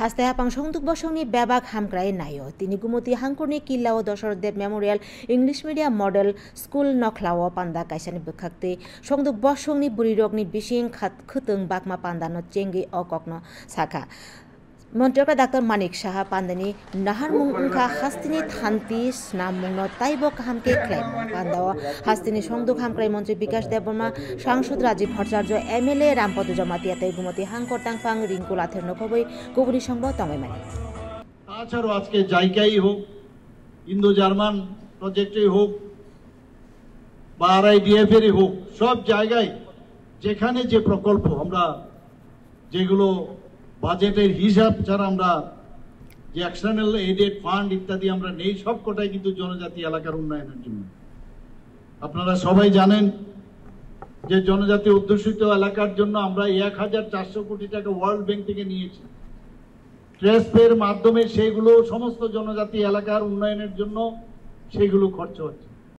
হাস্তে হাপাং সংদুক বসংনি বেবাক হামক্রাই নাইও তিনি গুমতি হাংকুরনি কিল্লাও Dasharath Deb memorial English medium model school নখলাও পান্দা কাইসানি বখাকতে সংদুক বসংনি বুড়িরগনি বিশিং খুতং বাকমা পান্দানো চেঙ্গি অককনো সাখা মন্ত্রকা ডাক্তার মানিক সাহা পান্দানি নাহার মুংখা হাস্তিনি থানতি স্নাম মুংনো তাইব কাহামকে ক্লাইম পান্দাও হাস্তিনি সংদুক হামক্রাই মন্ত্রী বিকাশ দেববর্মা সাংসদ রাজীব ভট্টাচার্য এমএলএ রামপদ জমাতিয়াতে গুমতি হাংকর টাংপাং রিঙ্কু লাথের নখবই গুবুরি সংবাদ তঙ্গাইমানি তাছাড়াও আজকে জায়গায় হোক ইন্দো জার্মান প্রজেক্টে হোক বা আরআইডিএফ এর হোক সব জায়গায় যেখানে যে প্রকল্প আমরা যেগুলো বাজেটের হিসাব ছাড়া আমরা যে এক্সটার্নাল এডেড ফান্ড ইত্যাদি আমরা নেই সব কোটাই কিন্তু জনজাতি এলাকার উন্নয়নের জন্য। আপনারা সবাই জানেন যে জনজাতি অধ্যুষিত এলাকার জন্য আমরা 1400 কোটি টাকা ওয়ার্ল্ড ব্যাংক থেকে নিয়েছি। ট্রেসপের মাধ্যমে সেগুলো সমস্ত জনজাতি এলাকার উন্নয়নের জন্য সেগুলো খরচ হচ্ছে।